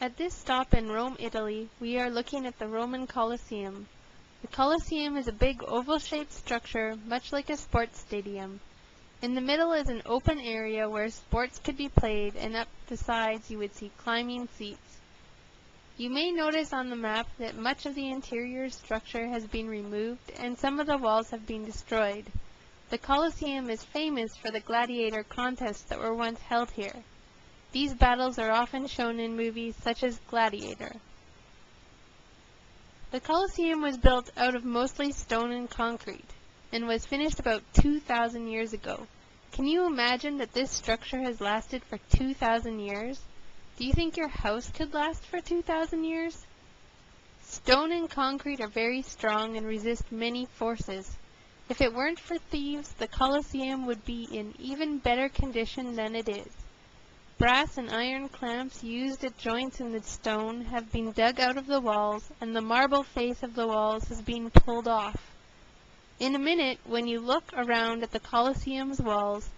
At this stop in Rome, Italy, we are looking at the Roman Colosseum. The Colosseum is a big oval-shaped structure, much like a sports stadium. In the middle is an open area where sports could be played, and up the sides you would see climbing seats. You may notice on the map that much of the interior structure has been removed and some of the walls have been destroyed. The Colosseum is famous for the gladiator contests that were once held here. These battles are often shown in movies such as Gladiator. The Colosseum was built out of mostly stone and concrete, and was finished about 2,000 years ago. Can you imagine that this structure has lasted for 2,000 years? Do you think your house could last for 2,000 years? Stone and concrete are very strong and resist many forces. If it weren't for thieves, the Colosseum would be in even better condition than it is. Brass and iron clamps used at joints in the stone have been dug out of the walls, and the marble face of the walls has been pulled off. In a minute, when you look around at the Colosseum's walls,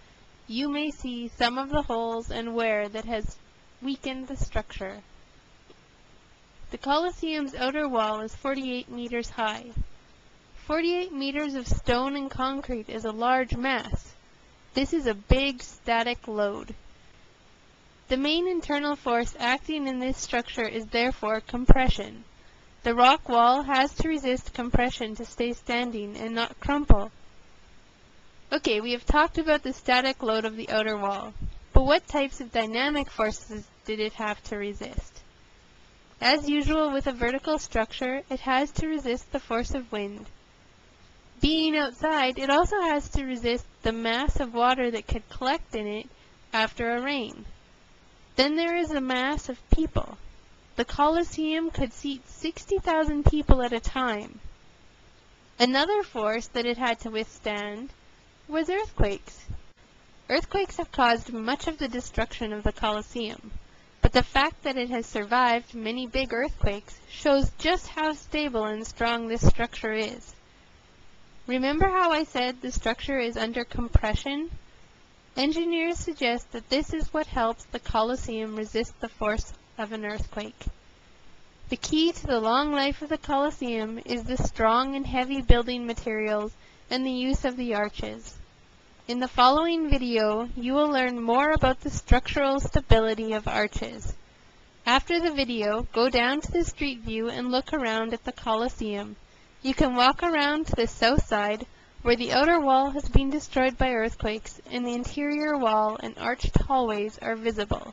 you may see some of the holes and wear that has weakened the structure. The Colosseum's outer wall is 48 meters high. 48 meters of stone and concrete is a large mass. This is a big static load. The main internal force acting in this structure is therefore compression. The rock wall has to resist compression to stay standing and not crumple. Okay, we have talked about the static load of the outer wall, but what types of dynamic forces did it have to resist? As usual with a vertical structure, it has to resist the force of wind. Being outside, it also has to resist the mass of water that could collect in it after a rain. Then there is a mass of people. The Colosseum could seat 60,000 people at a time. Another force that it had to withstand was earthquakes. Earthquakes have caused much of the destruction of the Colosseum, but the fact that it has survived many big earthquakes shows just how stable and strong this structure is. Remember how I said the structure is under compression? Engineers suggest that this is what helps the Colosseum resist the force of an earthquake. The key to the long life of the Colosseum is the strong and heavy building materials and the use of the arches. In the following video, you will learn more about the structural stability of arches. After the video, go down to the street view and look around at the Colosseum. You can walk around to the south side, where the outer wall has been destroyed by earthquakes, and the interior wall and arched hallways are visible.